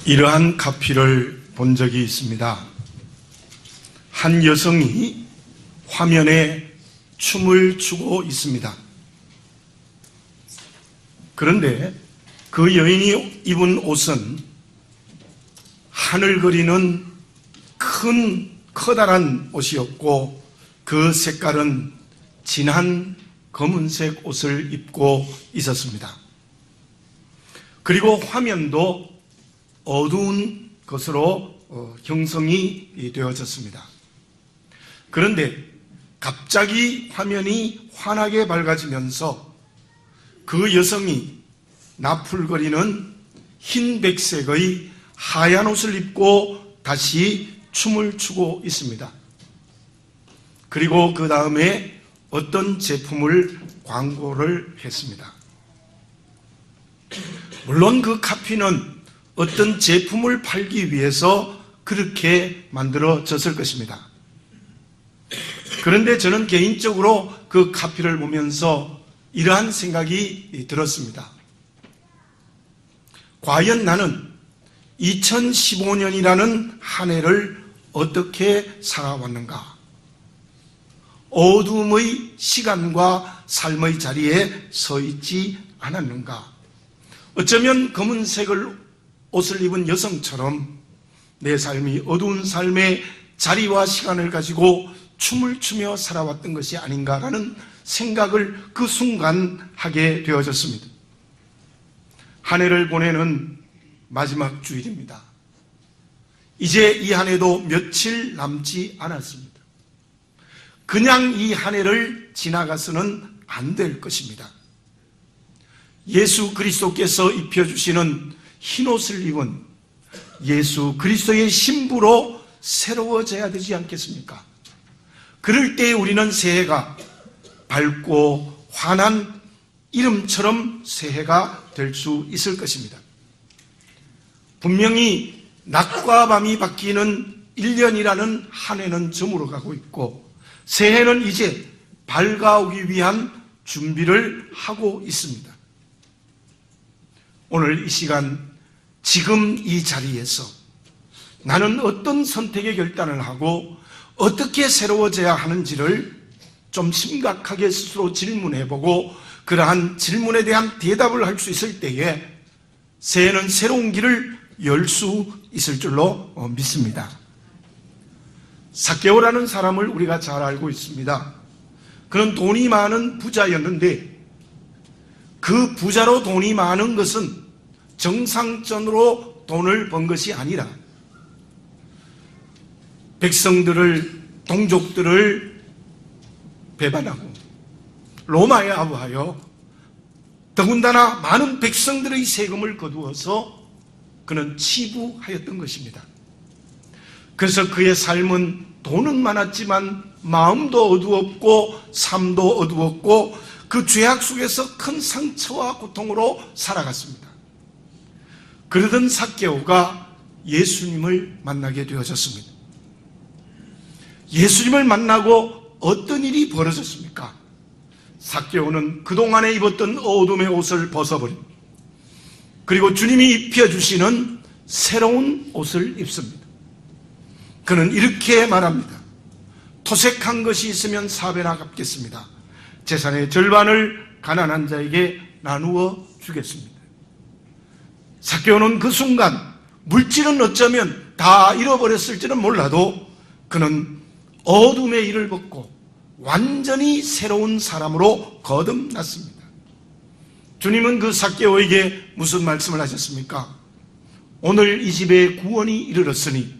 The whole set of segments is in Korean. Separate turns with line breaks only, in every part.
이러한 카피를 본 적이 있습니다. 한 여성이 화면에 춤을 추고 있습니다. 그런데 그 여인이 입은 옷은 하늘거리는 커다란 옷이었고 그 색깔은 진한 검은색 옷을 입고 있었습니다. 그리고 화면도 어두운 것으로 형성이 되어졌습니다. 그런데 갑자기 화면이 환하게 밝아지면서 그 여성이 나풀거리는 흰백색의 하얀 옷을 입고 다시 춤을 추고 있습니다. 그리고 그 다음에 어떤 제품을 광고를 했습니다. 물론 그 카피는 어떤 제품을 팔기 위해서 그렇게 만들어졌을 것입니다. 그런데 저는 개인적으로 그 카피를 보면서 이러한 생각이 들었습니다. 과연 나는 2015년이라는 한 해를 어떻게 살아왔는가? 어둠의 시간과 삶의 자리에 서 있지 않았는가? 어쩌면 검은색을 옷을 입은 여성처럼 내 삶이 어두운 삶의 자리와 시간을 가지고 춤을 추며 살아왔던 것이 아닌가라는 생각을 그 순간 하게 되어졌습니다. 한 해를 보내는 마지막 주일입니다. 이제 이 한 해도 며칠 남지 않았습니다. 그냥 이 한 해를 지나가서는 안 될 것입니다. 예수 그리스도께서 입혀주시는 흰옷을 입은 예수 그리스도의 신부로 새로워져야 되지 않겠습니까? 그럴 때 우리는 새해가 밝고 환한 이름처럼 새해가 될 수 있을 것입니다. 분명히 낮과 밤이 바뀌는 1년이라는 한 해는 저물어 가고 있고 새해는 이제 밝아오기 위한 준비를 하고 있습니다. 오늘 이 시간 지금 이 자리에서 나는 어떤 선택의 결단을 하고 어떻게 새로워져야 하는지를 좀 심각하게 스스로 질문해보고 그러한 질문에 대한 대답을 할 수 있을 때에 새해는 새로운 길을 열 수 있을 줄로 믿습니다. 삭개오라는 사람을 우리가 잘 알고 있습니다. 그는 돈이 많은 부자였는데 그 부자로 돈이 많은 것은 정상적으로 돈을 번 것이 아니라 백성들을, 동족들을 배반하고 로마에 아부하여 더군다나 많은 백성들의 세금을 거두어서 그는 치부하였던 것입니다. 그래서 그의 삶은 돈은 많았지만 마음도 어두웠고 삶도 어두웠고 그 죄악 속에서 큰 상처와 고통으로 살아갔습니다. 그러던 삭개오가 예수님을 만나게 되어졌습니다. 예수님을 만나고 어떤 일이 벌어졌습니까? 삭개오는 그동안에 입었던 어둠의 옷을 벗어버립니다. 그리고 주님이 입혀주시는 새로운 옷을 입습니다. 그는 이렇게 말합니다. 토색한 것이 있으면 4배나 갚겠습니다. 재산의 절반을 가난한 자에게 나누어 주겠습니다. 삭개오는 그 순간 물질은 어쩌면 다 잃어버렸을지는 몰라도 그는 어둠의 일을 벗고 완전히 새로운 사람으로 거듭났습니다. 주님은 그 삭개오에게 무슨 말씀을 하셨습니까? 오늘 이 집에 구원이 이르렀으니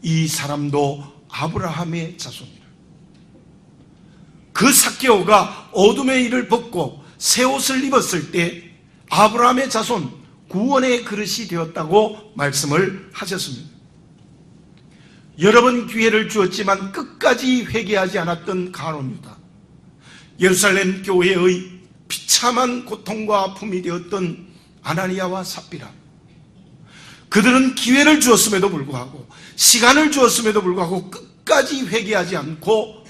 이 사람도 아브라함의 자손이라. 그 삭개오가 어둠의 일을 벗고 새 옷을 입었을 때 아브라함의 자손, 구원의 그릇이 되었다고 말씀을 하셨습니다. 여러 번 기회를 주었지만 끝까지 회개하지 않았던 가룟 유다, 예루살렘 교회의 비참한 고통과 아픔이 되었던 아나니아와 삽비라, 그들은 기회를 주었음에도 불구하고 시간을 주었음에도 불구하고 끝까지 회개하지 않고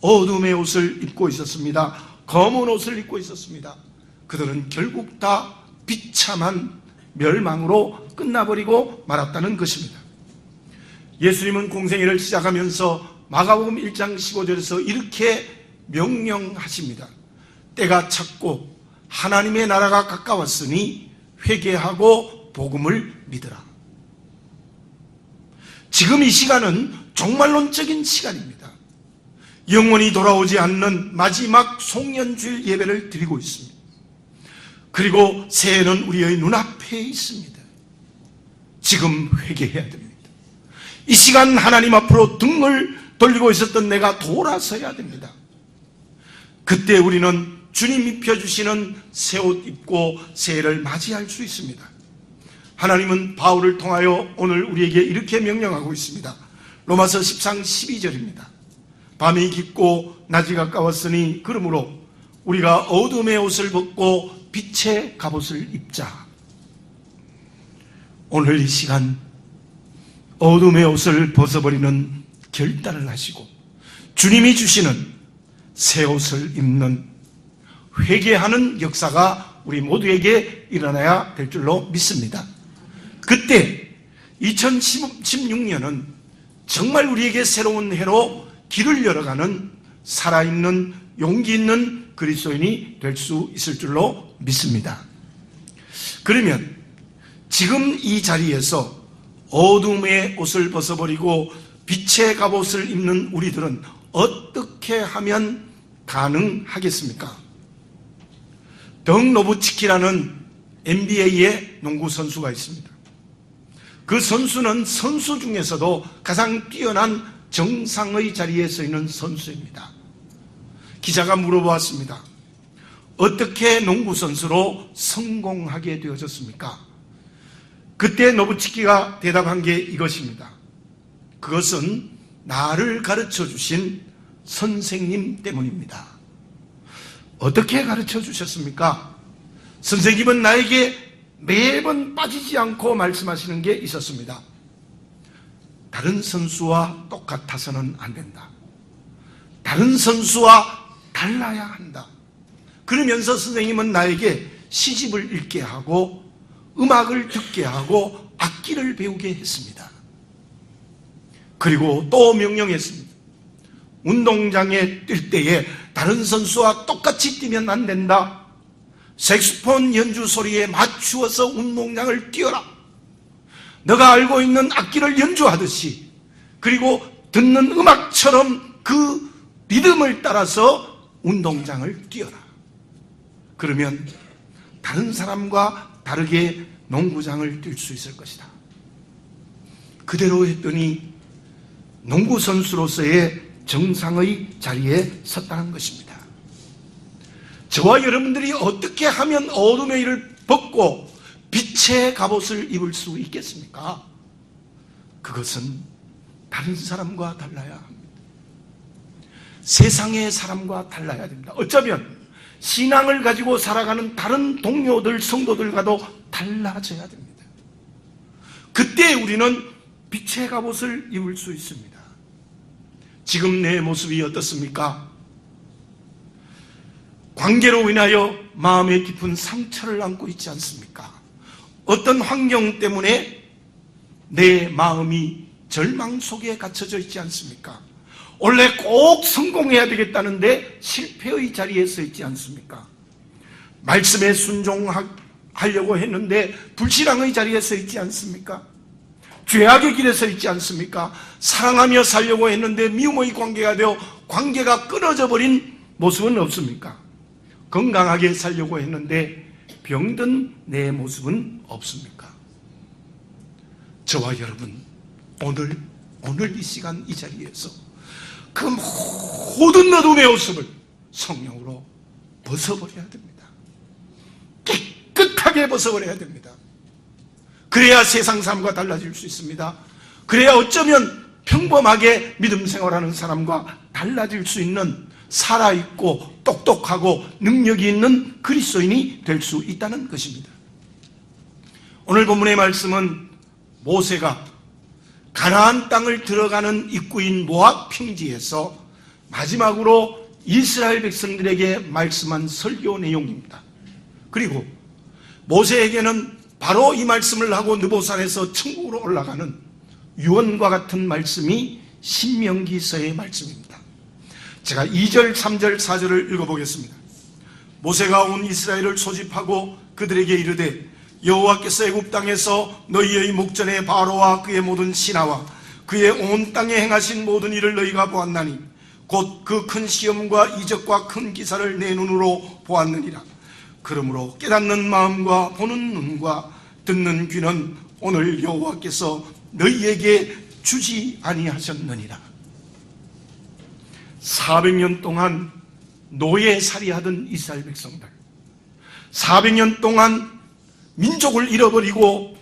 어둠의 옷을 입고 있었습니다. 검은 옷을 입고 있었습니다. 그들은 결국 다 비참한 멸망으로 끝나버리고 말았다는 것입니다. 예수님은 공생애를 시작하면서 마가복음 1장 15절에서 이렇게 명령하십니다. 때가 찼고 하나님의 나라가 가까웠으니 회개하고 복음을 믿으라. 지금 이 시간은 종말론적인 시간입니다. 영원히 돌아오지 않는 마지막 송년주일 예배를 드리고 있습니다. 그리고 새해는 우리의 눈앞에 있습니다. 지금 회개해야 됩니다. 이 시간 하나님 앞으로 등을 돌리고 있었던 내가 돌아서야 됩니다. 그때 우리는 주님 입혀주시는 새 옷 입고 새해를 맞이할 수 있습니다. 하나님은 바울을 통하여 오늘 우리에게 이렇게 명령하고 있습니다. 로마서 10장 12절입니다. 밤이 깊고 낮이 가까웠으니 그러므로 우리가 어둠의 옷을 벗고 빛의 갑옷을 입자. 오늘 이 시간 어둠의 옷을 벗어버리는 결단을 하시고 주님이 주시는 새 옷을 입는 회개하는 역사가 우리 모두에게 일어나야 될 줄로 믿습니다. 그때 2016년은 정말 우리에게 새로운 해로 길을 열어가는 살아있는 용기 있는 그리스도인이 될 수 있을 줄로 믿습니다. 그러면 지금 이 자리에서 어둠의 옷을 벗어버리고 빛의 갑옷을 입는 우리들은 어떻게 하면 가능하겠습니까? 덩 노부츠키라는 NBA의 농구 선수가 있습니다. 그 선수는 선수 중에서도 가장 뛰어난 정상의 자리에 서 있는 선수입니다. 기자가 물어보았습니다. 어떻게 농구 선수로 성공하게 되어졌습니까? 그때 노부츠키가 대답한 게 이것입니다. 그것은 나를 가르쳐 주신 선생님 때문입니다. 어떻게 가르쳐 주셨습니까? 선생님은 나에게 매번 빠지지 않고 말씀하시는 게 있었습니다. 다른 선수와 똑같아서는 안 된다. 다른 선수와 달라야 한다. 그러면서 선생님은 나에게 시집을 읽게 하고 음악을 듣게 하고 악기를 배우게 했습니다. 그리고 또 명령했습니다. 운동장에 뛸 때에 다른 선수와 똑같이 뛰면 안 된다. 색소폰 연주 소리에 맞추어서 운동장을 뛰어라. 너가 알고 있는 악기를 연주하듯이, 그리고 듣는 음악처럼 그 리듬을 따라서 운동장을 뛰어라. 그러면 다른 사람과 다르게 농구장을 뛸 수 있을 것이다. 그대로 했더니 농구 선수로서의 정상의 자리에 섰다는 것입니다. 저와 여러분들이 어떻게 하면 어둠의 일을 벗고 빛의 갑옷을 입을 수 있겠습니까? 그것은 다른 사람과 달라야 합니다. 세상의 사람과 달라야 됩니다. 어쩌면 신앙을 가지고 살아가는 다른 동료들, 성도들과도 달라져야 됩니다. 그때 우리는 빛의 갑옷을 입을 수 있습니다. 지금 내 모습이 어떻습니까? 관계로 인하여 마음에 깊은 상처를 안고 있지 않습니까? 어떤 환경 때문에 내 마음이 절망 속에 갇혀져 있지 않습니까? 원래 꼭 성공해야 되겠다는데 실패의 자리에 서 있지 않습니까? 말씀에 순종하려고 했는데 불신앙의 자리에 서 있지 않습니까? 죄악의 길에 서 있지 않습니까? 사랑하며 살려고 했는데 미움의 관계가 되어 관계가 끊어져 버린 모습은 없습니까? 건강하게 살려고 했는데 병든 내 모습은 없습니까? 저와 여러분, 오늘 이 시간 이 자리에서 그 모든 어둠의 모습을 성령으로 벗어버려야 됩니다. 깨끗하게 벗어버려야 됩니다. 그래야 세상 삶과 달라질 수 있습니다. 그래야 어쩌면 평범하게 믿음 생활하는 사람과 달라질 수 있는, 살아있고 똑똑하고 능력이 있는 그리스도인이 될 수 있다는 것입니다. 오늘 본문의 말씀은 모세가 가나안 땅을 들어가는 입구인 모압 평지에서 마지막으로 이스라엘 백성들에게 말씀한 설교 내용입니다. 그리고 모세에게는 바로 이 말씀을 하고 느보산에서 천국으로 올라가는 유언과 같은 말씀이 신명기서의 말씀입니다. 제가 2절, 3절, 4절을 읽어보겠습니다. 모세가 온 이스라엘을 소집하고 그들에게 이르되 여호와께서 애굽 땅에서 너희의 목전에 바로와 그의 모든 신하와 그의 온 땅에 행하신 모든 일을 너희가 보았나니 곧 그 큰 시험과 이적과 큰 기사를 내 눈으로 보았느니라. 그러므로 깨닫는 마음과 보는 눈과 듣는 귀는 오늘 여호와께서 너희에게 주지 아니하셨느니라. 400년 동안 노예살이하던 이스라엘 백성들, 400년 동안 민족을 잃어버리고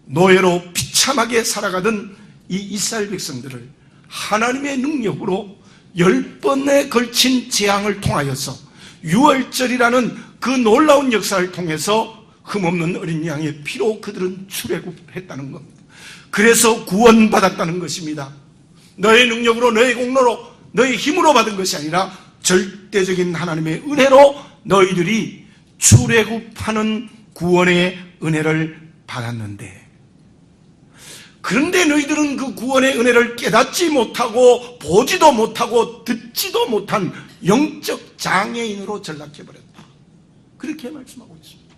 노예로 비참하게 살아가던 이 이스라엘 백성들을 하나님의 능력으로 10번에 걸친 재앙을 통하여서 유월절이라는 그 놀라운 역사를 통해서 흠없는 어린 양의 피로 그들은 출애굽했다는 겁니다. 그래서 구원받았다는 것입니다. 너의 능력으로, 너의 공로로, 너의 힘으로 받은 것이 아니라 절대적인 하나님의 은혜로 너희들이 출애굽하는 구원의 은혜를 받았는데, 그런데 너희들은 그 구원의 은혜를 깨닫지 못하고 보지도 못하고 듣지도 못한 영적 장애인으로 전락해버렸다. 그렇게 말씀하고 있습니다.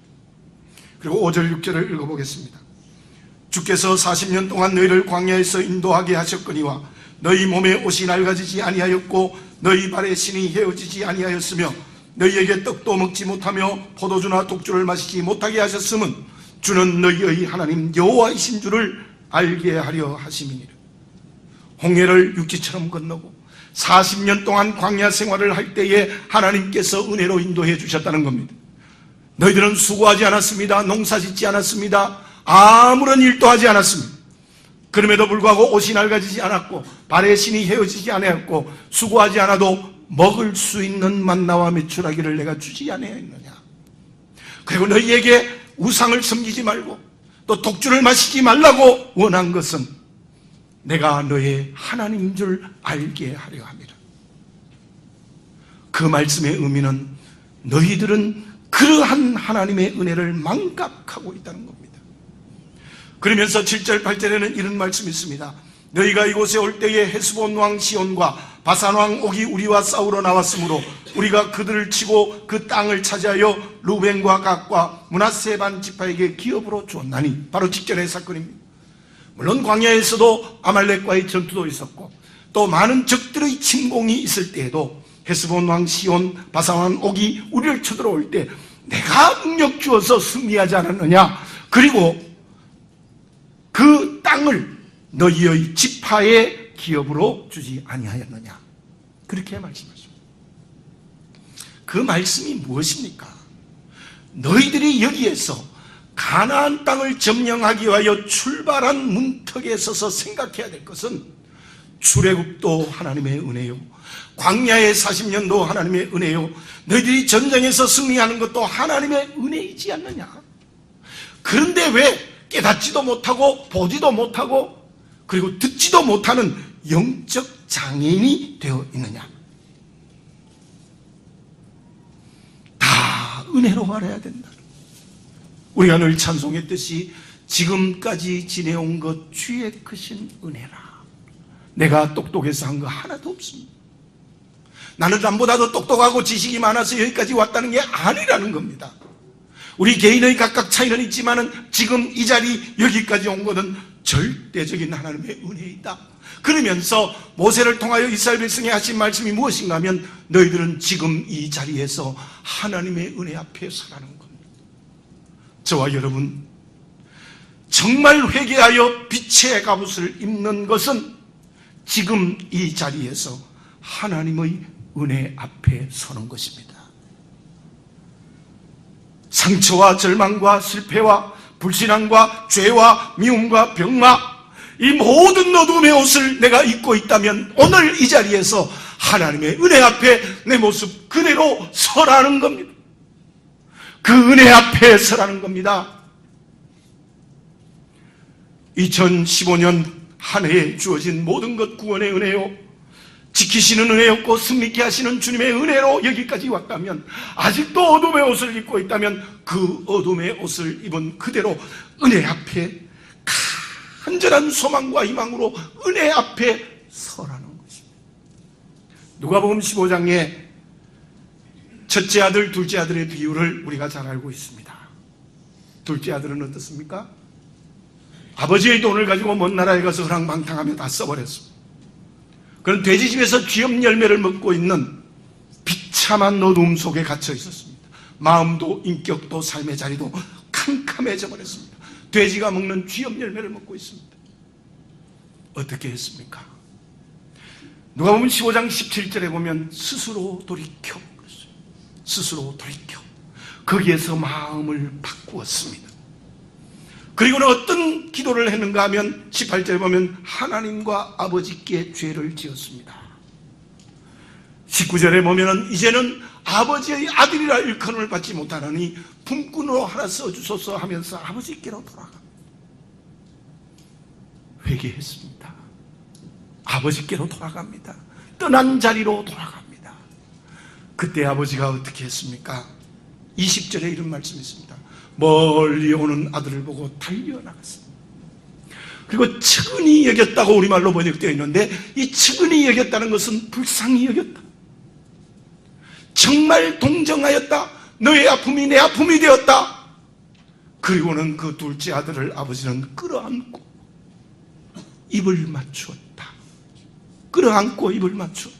그리고 5절 6절을 읽어보겠습니다. 주께서 40년 동안 너희를 광야에서 인도하게 하셨거니와 너희 몸에 옷이 낡아지지 아니하였고 너희 발에 신이 헤어지지 아니하였으며 너희에게 떡도 먹지 못하며 포도주나 독주를 마시지 못하게 하셨음은 주는 너희의 하나님 여호와이신 줄을 알게 하려 하심이니라. 홍해를 육지처럼 건너고 40년 동안 광야 생활을 할 때에 하나님께서 은혜로 인도해 주셨다는 겁니다. 너희들은 수고하지 않았습니다. 농사짓지 않았습니다. 아무런 일도 하지 않았습니다. 그럼에도 불구하고 옷이 낡아지지 않았고 발에 신이 헤어지지 않았고 수고하지 않아도 먹을 수 있는 만나와 메추라기를 내가 주지 아니하였느냐. 그리고 너희에게 우상을 섬기지 말고 또 독주를 마시지 말라고 원한 것은 내가 너의 하나님인 줄 알게 하려 함이라. 그 말씀의 의미는 너희들은 그러한 하나님의 은혜를 망각하고 있다는 겁니다. 그러면서 7절 8절에는 이런 말씀이 있습니다. 너희가 이곳에 올 때에 헤스본 왕 시온과 바산 왕 옥이 우리와 싸우러 나왔으므로 우리가 그들을 치고 그 땅을 차지하여 루벤과 갓과 므낫세 반 지파에게 기업으로 주었나니, 바로 직전의 사건입니다. 물론 광야에서도 아말렉과의 전투도 있었고 또 많은 적들의 침공이 있을 때에도 헤스본 왕 시온, 바산 왕 옥이 우리를 쳐들어올 때 내가 능력 주어서 승리하지 않았느냐, 그리고 그 땅을 너희의 지파의 기업으로 주지 아니하였느냐, 그렇게 말씀하십니다. 그 말씀이 무엇입니까? 너희들이 여기에서 가나안 땅을 점령하기 위하여 출발한 문턱에 서서 생각해야 될 것은 출애굽도 하나님의 은혜요, 광야의 40년도 하나님의 은혜요, 너희들이 전쟁에서 승리하는 것도 하나님의 은혜이지 않느냐. 그런데 왜 깨닫지도 못하고 보지도 못하고 그리고 듣지도 못하는 영적 장애인이 되어 있느냐. 다 은혜로 말해야 된다. 우리가 늘 찬송했듯이 지금까지 지내온 것 주의 크신 은혜라. 내가 똑똑해서 한 거 하나도 없습니다. 나는 남보다도 똑똑하고 지식이 많아서 여기까지 왔다는 게 아니라는 겁니다. 우리 개인의 각각 차이는 있지만은 지금 이 자리 여기까지 온 것은 절대적인 하나님의 은혜이다. 그러면서 모세를 통하여 이스라엘 백성에 하신 말씀이 무엇인가 하면 너희들은 지금 이 자리에서 하나님의 은혜 앞에 서라는 겁니다. 저와 여러분, 정말 회개하여 빛의 갑옷을 입는 것은 지금 이 자리에서 하나님의 은혜 앞에 서는 것입니다. 상처와 절망과 실패와 불신앙과 죄와 미움과 병마, 이 모든 어둠의 옷을 내가 입고 있다면 오늘 이 자리에서 하나님의 은혜 앞에 내 모습 그대로 서라는 겁니다. 그 은혜 앞에 서라는 겁니다. 2015년 한 해에 주어진 모든 것 구원의 은혜요, 지키시는 은혜였고 승리케 하시는 주님의 은혜로 여기까지 왔다면, 아직도 어둠의 옷을 입고 있다면 그 어둠의 옷을 입은 그대로 은혜 앞에 간절한 소망과 희망으로 은혜 앞에 서라는 것입니다. 누가복음 15장에 첫째 아들, 둘째 아들의 비유를 우리가 잘 알고 있습니다. 둘째 아들은 어떻습니까? 아버지의 돈을 가지고 먼 나라에 가서 허랑방탕하며 다 써버렸습니다. 그런 돼지집에서 쥐염 열매를 먹고 있는 비참한 어둠 속에 갇혀 있었습니다. 마음도 인격도 삶의 자리도 캄캄해져 버렸습니다. 돼지가 먹는 쥐염 열매를 먹고 있습니다. 어떻게 했습니까? 누가복음 15장 17절에 보면 스스로 돌이켜 그랬어요. 스스로 돌이켜 거기에서 마음을 바꾸었습니다. 그리고는 어떤 기도를 했는가 하면 18절에 보면 하나님과 아버지께 죄를 지었습니다. 19절에 보면 이제는 아버지의 아들이라 일컬음을 받지 못하느니 품꾼으로 하나 써주소서 하면서 아버지께로 돌아갑니다. 회개했습니다. 아버지께로 돌아갑니다. 떠난 자리로 돌아갑니다. 그때 아버지가 어떻게 했습니까? 20절에 이런 말씀이 있습니다. 멀리 오는 아들을 보고 달려나갔습니다. 그리고 측은히 여겼다고 우리말로 번역되어 있는데, 이 측은히 여겼다는 것은 불쌍히 여겼다, 정말 동정하였다, 너의 아픔이 내 아픔이 되었다. 그리고는 그 둘째 아들을 아버지는 끌어안고 입을 맞추었다. 끌어안고 입을 맞추었다.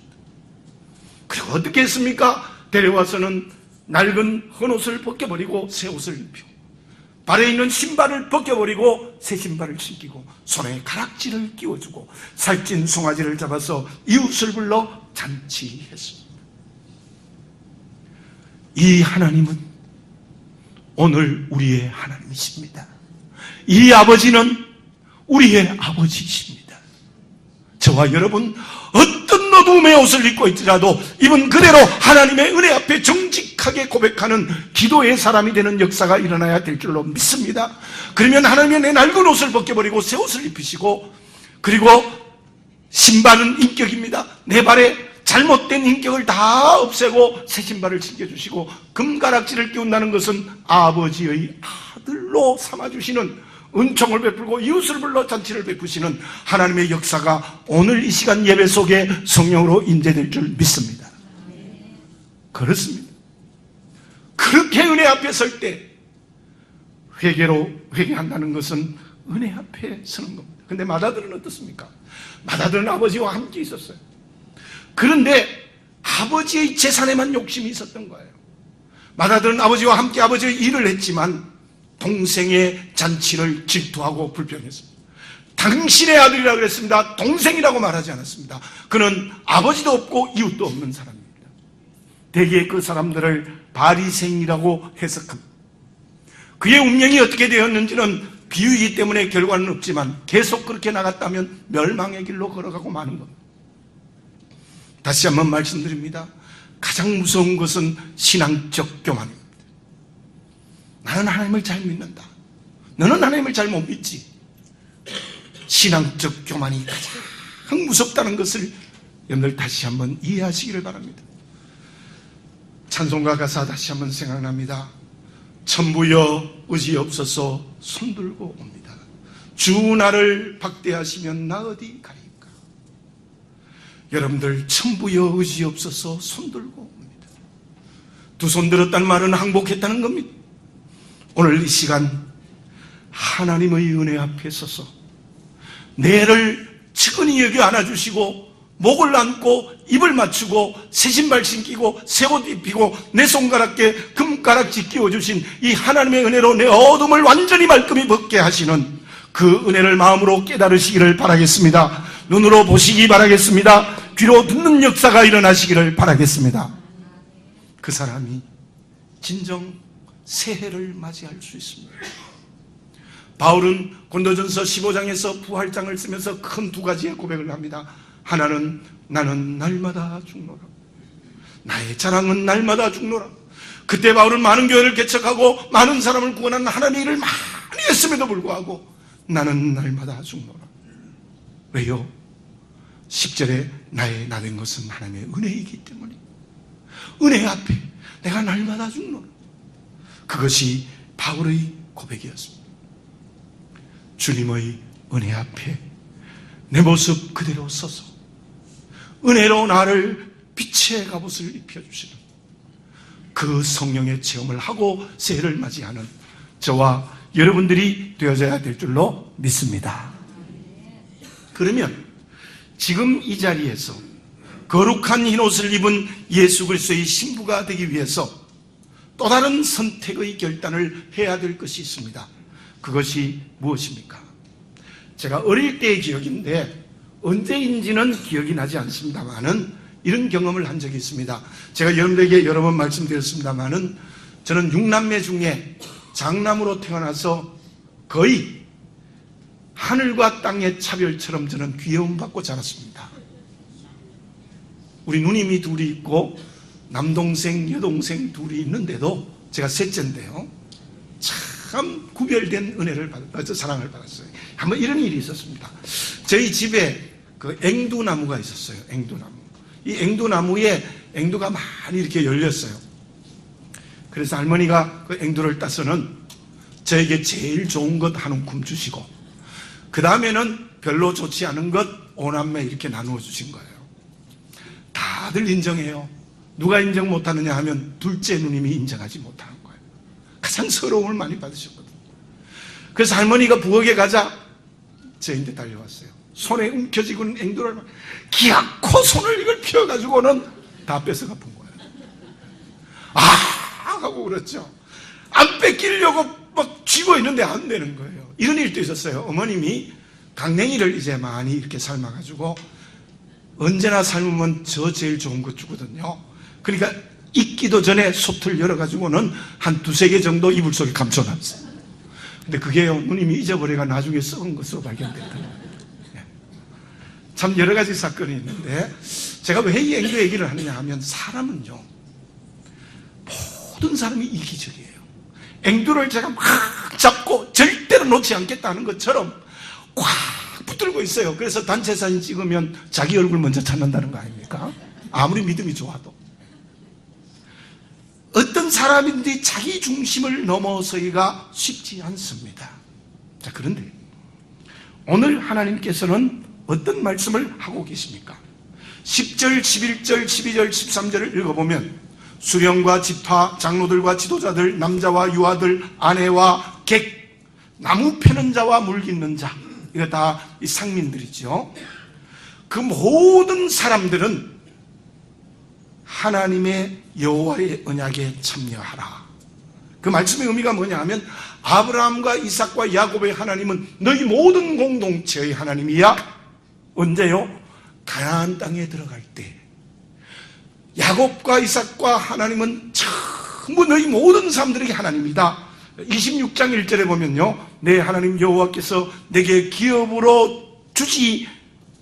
그리고 어떻게 했습니까? 데려와서는 낡은 헌옷을 벗겨버리고 새 옷을 입히고, 발에 있는 신발을 벗겨버리고 새 신발을 신기고, 손에 가락지를 끼워주고, 살찐 송아지를 잡아서 이웃을 불러 잔치했습니다. 이 하나님은 오늘 우리의 하나님이십니다. 이 아버지는 우리의 아버지이십니다. 저와 여러분 어떤 어두움의 옷을 입고 있더라도 입은 그대로 하나님의 은혜 앞에 정직하게 고백하는 기도의 사람이 되는 역사가 일어나야 될 줄로 믿습니다. 그러면 하나님의 내 낡은 옷을 벗겨버리고 새 옷을 입히시고, 그리고 신발은 인격입니다. 내 발에 잘못된 인격을 다 없애고 새 신발을 신겨주시고, 금가락지를 끼운다는 것은 아버지의 아들로 삼아주시는, 은총을 베풀고 이웃을 불러 잔치를 베푸시는 하나님의 역사가 오늘 이 시간 예배 속에 성령으로 임재될 줄 믿습니다. 그렇습니다. 그렇게 은혜 앞에 설 때 회개한다는 것은 은혜 앞에 서는 겁니다. 근데 맏아들은 어떻습니까? 맏아들은 아버지와 함께 있었어요. 그런데 아버지의 재산에만 욕심이 있었던 거예요. 맏아들은 아버지와 함께 아버지의 일을 했지만 동생의 잔치를 질투하고 불평했습니다. 당신의 아들이라고 그랬습니다. 동생이라고 말하지 않았습니다. 그는 아버지도 없고 이웃도 없는 사람입니다. 대개 그 사람들을 바리새인이라고 해석합니다. 그의 운명이 어떻게 되었는지는 비유이기 때문에 결과는 없지만 계속 그렇게 나갔다면 멸망의 길로 걸어가고 마는 겁니다. 다시 한번 말씀드립니다. 가장 무서운 것은 신앙적 교만입니다. 나는 하나님을 잘 믿는다, 너는 하나님을 잘 못 믿지. 신앙적 교만이 가장 무섭다는 것을 여러분들 다시 한번 이해하시기를 바랍니다. 찬송가 가사 다시 한번 생각납니다. 천부여 의지 없어서 손들고 옵니다. 주 나를 박대하시면 나 어디 가리까. 여러분들 천부여 의지 없어서 손들고 옵니다. 두 손 들었다는 말은 항복했다는 겁니다. 오늘 이 시간 하나님의 은혜 앞에 서서 내를 측은히 여겨 안아주시고 목을 안고 입을 맞추고 새 신발 신기고 새 옷 입히고 내 손가락에 금가락지 끼워주신 이 하나님의 은혜로 내 어둠을 완전히 말끔히 벗게 하시는 그 은혜를 마음으로 깨달으시기를 바라겠습니다. 눈으로 보시기 바라겠습니다. 귀로 듣는 역사가 일어나시기를 바라겠습니다. 그 사람이 진정 새해를 맞이할 수 있습니다. 바울은 고린도전서 15장에서 부활장을 쓰면서 큰 두 가지의 고백을 합니다. 하나는 나는 날마다 죽노라. 나의 자랑은 날마다 죽노라. 그때 바울은 많은 교회를 개척하고 많은 사람을 구원하는 하나님의 일을 많이 했음에도 불구하고 나는 날마다 죽노라. 왜요? 10절에 나의 나된 것은 하나님의 은혜이기 때문에 은혜 앞에 내가 날마다 죽노라. 그것이 바울의 고백이었습니다. 주님의 은혜 앞에 내 모습 그대로 서서 은혜로 나를 빛의 갑옷을 입혀주시는 그 성령의 체험을 하고 새해를 맞이하는 저와 여러분들이 되어져야 될 줄로 믿습니다. 그러면 지금 이 자리에서 거룩한 흰옷을 입은 예수 그리스도의 신부가 되기 위해서 또 다른 선택의 결단을 해야 될 것이 있습니다. 그것이 무엇입니까? 제가 어릴 때의 기억인데 언제인지는 기억이 나지 않습니다만은 이런 경험을 한 적이 있습니다. 제가 여러분들에게 여러 번 말씀드렸습니다만은 저는 6남매 중에 장남으로 태어나서 거의 하늘과 땅의 차별처럼 저는 귀여움받고 자랐습니다. 우리 누님이 둘이 있고 남동생, 여동생 둘이 있는데도 제가 셋째인데요. 참 구별된 은혜를 받았어요. 사랑을 받았어요. 한번 이런 일이 있었습니다. 저희 집에 그 앵두나무가 있었어요. 앵두나무. 이 앵두나무에 앵두가 많이 이렇게 열렸어요. 그래서 할머니가 그 앵두를 따서는 저에게 제일 좋은 것 한 움큼 주시고 그 다음에는 별로 좋지 않은 것 5남매 이렇게 나누어 주신 거예요. 다들 인정해요. 누가 인정 못하느냐 하면 둘째 누님이 인정하지 못하는 거예요. 가장 서러움을 많이 받으셨거든요. 그래서 할머니가 부엌에 가자 저희한테 달려왔어요. 손에 움켜쥐고 있는 앵두를 기어코 손을 이걸 펴가지고는 다 뺏어가 본 거예요. 아 하고 그랬죠. 안 뺏기려고 막 쥐고 있는데 안 되는 거예요. 이런 일도 있었어요. 어머님이 강냉이를 이제 많이 이렇게 삶아가지고 언제나 삶으면 저 제일 좋은 거 주거든요. 그러니까 익기도 전에 솥을 열어가지고는 한 2-3개 정도 이불 속에 감춰놨어요. 근데 그게요, 누님이 잊어버려가 나중에 썩은 것으로 발견됐다. 참 여러 가지 사건이 있는데 제가 왜 이 앵두 얘기를 하느냐 하면 사람은요 모든 사람이 이기적이에요. 앵두를 제가 막 잡고 절대로 놓지 않겠다는 것처럼 꽉 붙들고 있어요. 그래서 단체 사진 찍으면 자기 얼굴 먼저 찾는다는 거 아닙니까? 아무리 믿음이 좋아도 어떤 사람인지 자기 중심을 넘어서기가 쉽지 않습니다. 자, 그런데 오늘 하나님께서는 어떤 말씀을 하고 계십니까? 10절, 11절, 12절, 13절을 읽어보면 수령과 집화, 장로들과 지도자들, 남자와 유아들, 아내와 객, 나무 패는 자와 물 깃는 자, 이거 다 이 상민들이죠. 그 모든 사람들은 하나님의 여호와의 언약에 참여하라. 그 말씀의 의미가 뭐냐 하면 아브라함과 이삭과 야곱의 하나님은 너희 모든 공동체의 하나님이야. 언제요? 가나안 땅에 들어갈 때 야곱과 이삭과 하나님은 전부 너희 모든 사람들에게 하나님이다. 26장 1절에 보면요, 내 하나님 여호와께서 내게 기업으로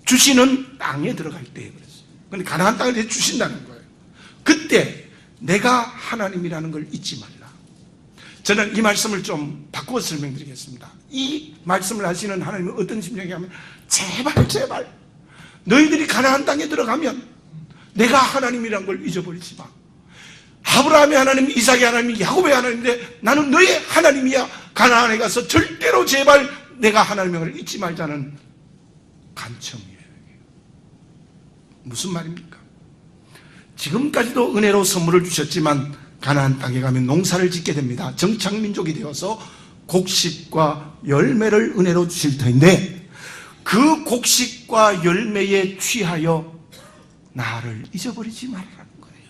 주시는 땅에 들어갈 때 그랬어요. 근데 가나안 땅을 주신다는 거예요. 그때 내가 하나님이라는 걸 잊지 말라. 저는 이 말씀을 좀 바꾸어 설명드리겠습니다. 이 말씀을 하시는 하나님은 어떤 심정이 하면 제발 너희들이 가나안 땅에 들어가면 내가 하나님이란 걸 잊어버리지 마. 아브라함의 하나님, 이삭의 하나님, 야곱의 하나님인데 나는 너의 하나님이야. 가나안에 가서 절대로 제발 내가 하나님인 걸 잊지 말자는 간청이에요. 무슨 말입니까? 지금까지도 은혜로 선물을 주셨지만 가나안 땅에 가면 농사를 짓게 됩니다. 정착민족이 되어서 곡식과 열매를 은혜로 주실 터인데 그 곡식과 열매에 취하여 나를 잊어버리지 말라는 거예요.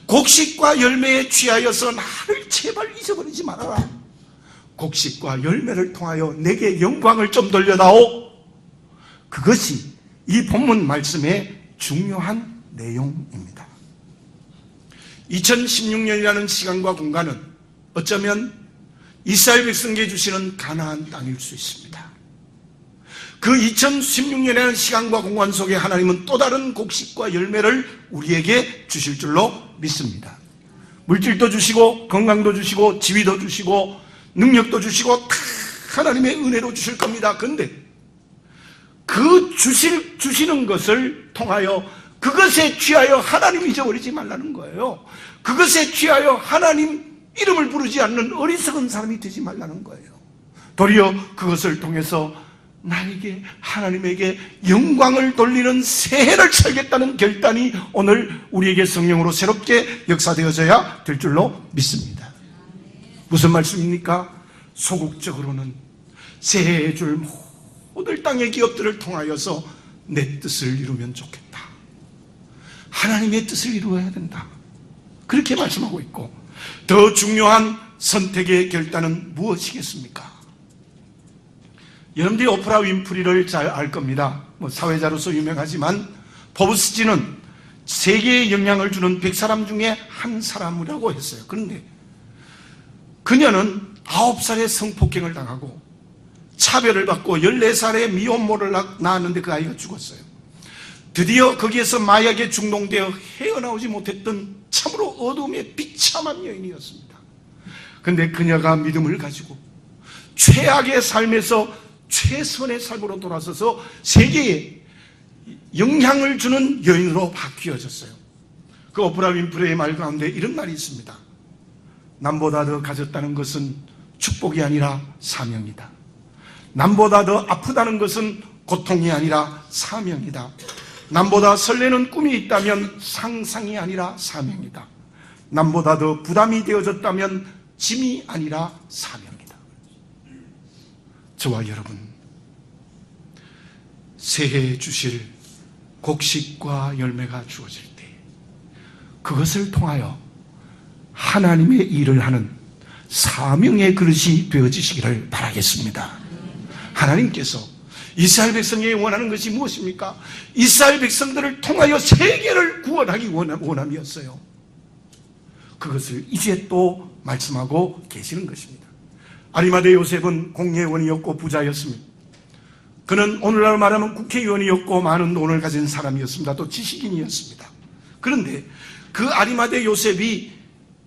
곡식과 열매에 취하여서 나를 제발 잊어버리지 말아라. 곡식과 열매를 통하여 내게 영광을 좀 돌려다오. 그것이 이 본문 말씀의 중요한 내용입니다. 2016년이라는 시간과 공간은 어쩌면 이스라엘 백성에게 주시는 가나안 땅일 수 있습니다. 그 2016년이라는 시간과 공간 속에 하나님은 또 다른 곡식과 열매를 우리에게 주실 줄로 믿습니다. 물질도 주시고 건강도 주시고 지위도 주시고 능력도 주시고 다 하나님의 은혜로 주실 겁니다. 그런데 그 그 주시는 것을 통하여 그것에 취하여 하나님 잊어버리지 말라는 거예요. 그것에 취하여 하나님 이름을 부르지 않는 어리석은 사람이 되지 말라는 거예요. 도리어 그것을 통해서 나에게 하나님에게 영광을 돌리는 새해를 살겠다는 결단이 오늘 우리에게 성령으로 새롭게 역사되어져야 될 줄로 믿습니다. 무슨 말씀입니까? 소극적으로는 새해에 줄 모든 땅의 기업들을 통하여서 내 뜻을 이루면 좋겠다. 하나님의 뜻을 이루어야 된다. 그렇게 말씀하고 있고, 더 중요한 선택의 결단은 무엇이겠습니까? 여러분들이 오프라 윈프리를 잘 알 겁니다. 사회자로서 유명하지만 포브스지는 세계에 영향을 주는 100사람 중에 한 사람이라고 했어요. 그런데 그녀는 9살에 성폭행을 당하고 차별을 받고 14살에 미혼모를 낳았는데 그 아이가 죽었어요. 드디어 거기에서 마약에 중독되어 헤어나오지 못했던 참으로 어둠의 비참한 여인이었습니다. 그런데 그녀가 믿음을 가지고 최악의 삶에서 최선의 삶으로 돌아서서 세계에 영향을 주는 여인으로 바뀌어졌어요. 그 오프라 윈프리의 말 가운데 이런 말이 있습니다. 남보다 더 가졌다는 것은 축복이 아니라 사명이다. 남보다 더 아프다는 것은 고통이 아니라 사명이다. 남보다 설레는 꿈이 있다면 상상이 아니라 사명이다. 남보다 더 부담이 되어졌다면 짐이 아니라 사명이다. 저와 여러분, 새해에 주실 곡식과 열매가 주어질 때 그것을 통하여 하나님의 일을 하는 사명의 그릇이 되어지시기를 바라겠습니다. 하나님께서 이스라엘 백성에게 원하는 것이 무엇입니까? 이스라엘 백성들을 통하여 세계를 구원하기 원함이었어요. 그것을 이제 또 말씀하고 계시는 것입니다. 아리마대 요셉은 공회원이었고 부자였습니다. 그는 오늘날 말하면 국회의원이었고 많은 돈을 가진 사람이었습니다. 또 지식인이었습니다. 그런데 그 아리마대 요셉이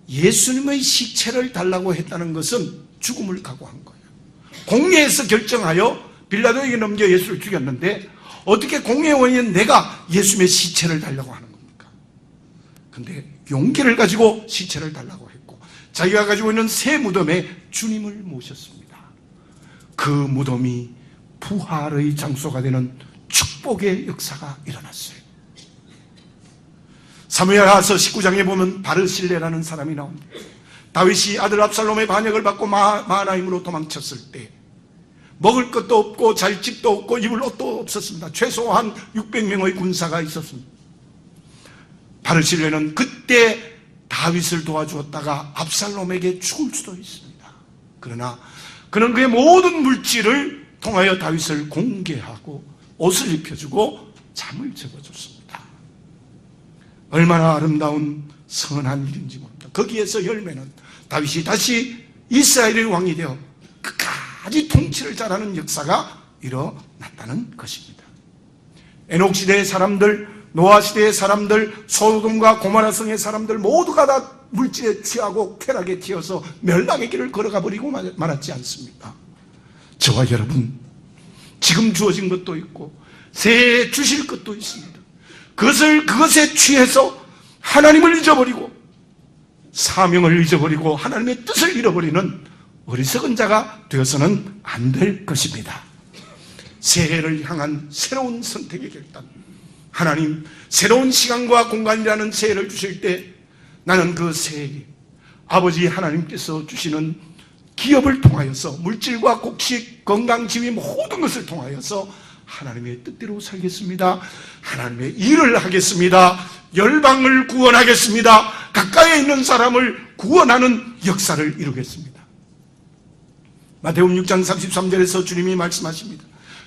예수님의 시체를 달라고 했다는 것은 죽음을 각오한 거예요. 공회에서 결정하여 빌라도에게 넘겨 예수를 죽였는데 어떻게 공회의원인 내가 예수님의 시체를 달라고 하는 겁니까? 그런데 용기를 가지고 시체를 달라고 했고 자기가 가지고 있는 새 무덤에 주님을 모셨습니다. 그 무덤이 부활의 장소가 되는 축복의 역사가 일어났어요. 사무엘하서 19장에 보면 바르실레라는 사람이 나옵니다. 다윗이 아들 압살롬의 반역을 받고 마하나임으로 도망쳤을 때 먹을 것도 없고 잘 집도 없고 입을 옷도 없었습니다. 최소한 600명의 군사가 있었습니다. 바르실레는 그때 다윗을 도와주었다가 압살롬에게 죽을 수도 있습니다. 그러나 그는 그의 모든 물질을 통하여 다윗을 공개하고 옷을 입혀주고 잠을 접어줬습니다. 얼마나 아름다운 선한 일인지 모릅니다. 거기에서 열매는 다윗이 다시 이스라엘의 왕이 되어 끝까지 통치를 잘하는 역사가 일어났다는 것입니다. 에녹 시대의 사람들, 노아 시대의 사람들, 소돔과 고모라 성의 사람들 모두가 다 물질에 취하고 쾌락에 튀어서 멸망의 길을 걸어가 버리고 말았지 않습니까? 저와 여러분, 지금 주어진 것도 있고 새해에 주실 것도 있습니다. 그것에 취해서 하나님을 잊어버리고 사명을 잊어버리고 하나님의 뜻을 잃어버리는 어리석은 자가 되어서는 안 될 것입니다. 새해를 향한 새로운 선택의 결단, 하나님 새로운 시간과 공간이라는 새해를 주실 때 나는 그 새해에 아버지 하나님께서 주시는 기업을 통하여서 물질과 곡식, 건강, 지위 모든 것을 통하여서 하나님의 뜻대로 살겠습니다. 하나님의 일을 하겠습니다. 열방을 구원하겠습니다. 가까이에 있는 사람을 구원하는 역사를 이루겠습니다. 마태복음 6장 33절에서 주님이 말씀하십니다.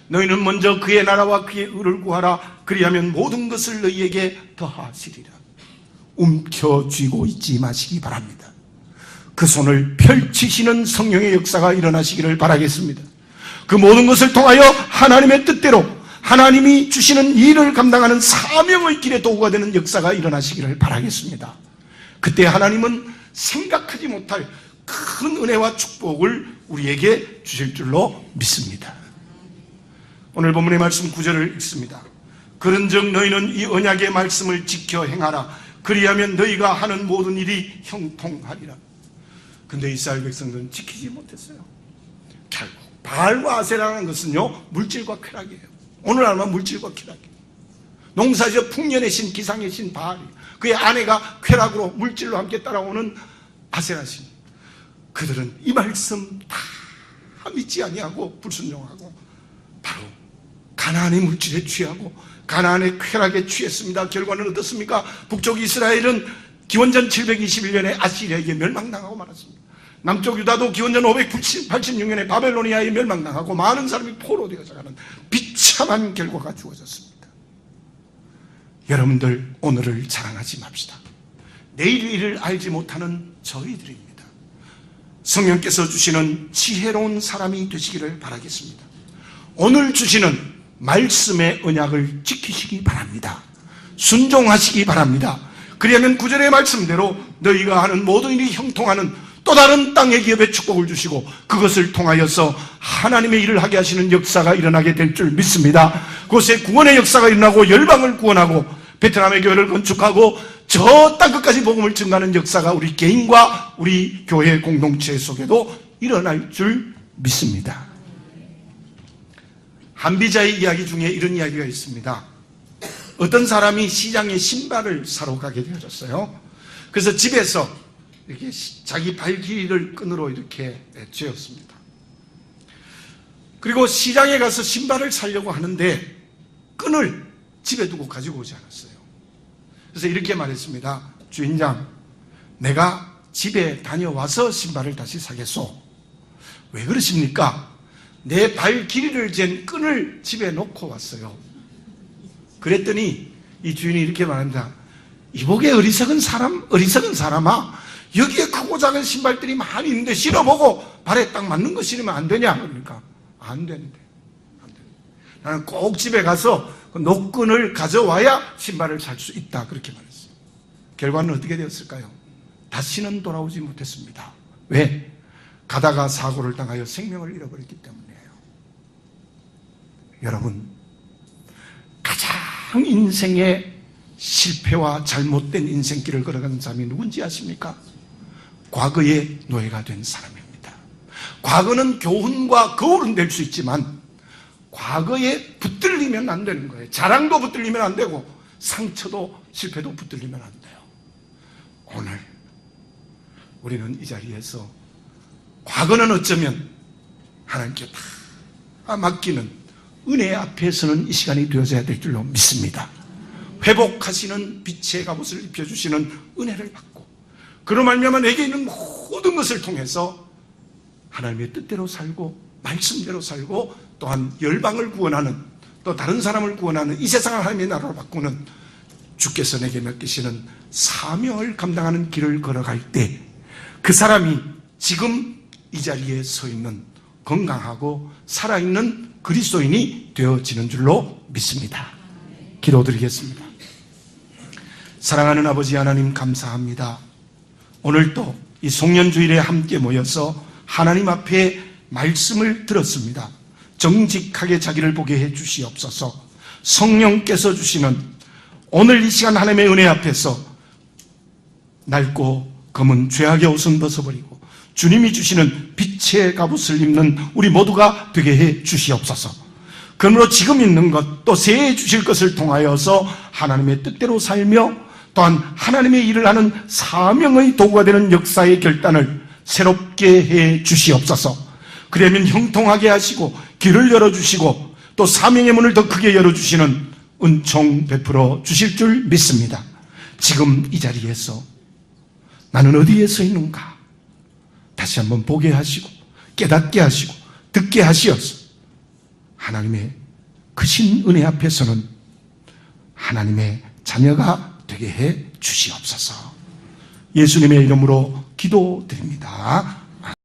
너희는 먼저 그의 나라와 그의 의를 구하라. 그리하면 모든 것을 너희에게 더하시리라. 움켜쥐고 있지 마시기 바랍니다. 그 손을 펼치시는 성령의 역사가 일어나시기를 바라겠습니다. 그 모든 것을 통하여 하나님의 뜻대로 하나님이 주시는 일을 감당하는 사명의 길의 도구가 되는 역사가 일어나시기를 바라겠습니다. 그때 하나님은 생각하지 못할 큰 은혜와 축복을 우리에게 주실 줄로 믿습니다. 오늘 본문의 말씀 9절을 읽습니다. 그런즉 너희는 이 언약의 말씀을 지켜 행하라. 그리하면 너희가 하는 모든 일이 형통하리라. 근데 이스라엘 백성들은 지키지 못했어요. 결국 바알과 아세라라는 것은요, 물질과 쾌락이에요. 오늘날만 물질과 쾌락이에요. 농사지어 풍년의 신, 기상의 신 바알이, 그의 아내가 쾌락으로 물질로 함께 따라오는 아세라 신. 그들은 이 말씀 다 믿지 아니하고 불순종하고 바로 가나안의 물질에 취하고 가나안의 쾌락에 취했습니다. 결과는 어떻습니까? 북쪽 이스라엘은 기원전 721년에 아시리아에게 멸망당하고 말았습니다. 남쪽 유다도 기원전 586년에 바벨로니아에 멸망당하고 많은 사람이 포로되어져가는 비참한 결과가 주어졌습니다. 여러분들, 오늘을 자랑하지 맙시다. 내일 일을 알지 못하는 저희들입니다. 성령께서 주시는 지혜로운 사람이 되시기를 바라겠습니다. 오늘 주시는 말씀의 언약을 지키시기 바랍니다. 순종하시기 바랍니다. 그리하면 9절의 말씀대로 너희가 하는 모든 일이 형통하는 또 다른 땅의 기업에 축복을 주시고 그것을 통하여서 하나님의 일을 하게 하시는 역사가 일어나게 될 줄 믿습니다. 그곳에 구원의 역사가 일어나고 열방을 구원하고 베트남의 교회를 건축하고 저 땅끝까지 복음을 증가하는 역사가 우리 개인과 우리 교회 공동체 속에도 일어날 줄 믿습니다. 한비자의 이야기 중에 이런 이야기가 있습니다. 어떤 사람이 시장에 신발을 사러 가게 되어졌어요. 그래서 집에서 이렇게 자기 발 길이를 끈으로 이렇게 쥐었습니다. 그리고 시장에 가서 신발을 사려고 하는데 끈을 집에 두고 가지고 오지 않았어요. 그래서 이렇게 말했습니다. 주인장, 내가 집에 다녀와서 신발을 다시 사겠소. 왜 그러십니까? 내 발 길이를 잰 끈을 집에 놓고 왔어요. 그랬더니 이 주인이 이렇게 말합니다. 이복에 어리석은 사람아, 여기에 크고 작은 신발들이 많이 있는데 신어보고 발에 딱 맞는 거 신으면 안 되냐? 그러니까 안 되는데. 나는 꼭 집에 가서 그 노끈을 가져와야 신발을 살 수 있다. 그렇게 말했어요. 결과는 어떻게 되었을까요? 다시는 돌아오지 못했습니다. 왜? 가다가 사고를 당하여 생명을 잃어버렸기 때문이에요. 여러분, 가장 인생의 실패와 잘못된 인생길을 걸어가는 사람이 누군지 아십니까? 과거의 노예가 된 사람입니다. 과거는 교훈과 거울은 될 수 있지만 과거에 붙들리면 안 되는 거예요. 자랑도 붙들리면 안 되고 상처도 실패도 붙들리면 안 돼요. 오늘 우리는 이 자리에서 과거는 어쩌면 하나님께 다 맡기는 은혜 앞에 서는 이 시간이 되어져야 될 줄로 믿습니다. 회복하시는 빛의 갑옷을 입혀주시는 은혜를 받고 그로 말미암아 내게 있는 모든 것을 통해서 하나님의 뜻대로 살고 말씀대로 살고 또한 열방을 구원하는 또 다른 사람을 구원하는 이 세상을 하나님의 나라로 바꾸는 주께서 내게 맡기시는 사명을 감당하는 길을 걸어갈 때 그 사람이 지금 이 자리에 서 있는 건강하고 살아있는 그리스도인이 되어지는 줄로 믿습니다. 기도드리겠습니다. 사랑하는 아버지 하나님, 감사합니다. 오늘도 이 송년주일에 함께 모여서 하나님 앞에 말씀을 들었습니다. 정직하게 자기를 보게 해 주시옵소서. 성령께서 주시는 오늘 이 시간 하나님의 은혜 앞에서 낡고 검은 죄악의 옷은 벗어버리고 주님이 주시는 빛의 갑옷을 입는 우리 모두가 되게 해 주시옵소서. 그러므로 지금 있는 것 또 새해 주실 것을 통하여서 하나님의 뜻대로 살며 또한 하나님의 일을 하는 사명의 도구가 되는 역사의 결단을 새롭게 해 주시옵소서. 그러면 형통하게 하시고 길을 열어주시고 또 사명의 문을 더 크게 열어주시는 은총 베풀어 주실 줄 믿습니다. 지금 이 자리에서 나는 어디에 서 있는가 다시 한번 보게 하시고 깨닫게 하시고 듣게 하시어서 하나님의 크신 은혜 앞에서는 하나님의 자녀가 되게 해 주시옵소서. 예수님의 이름으로 기도드립니다.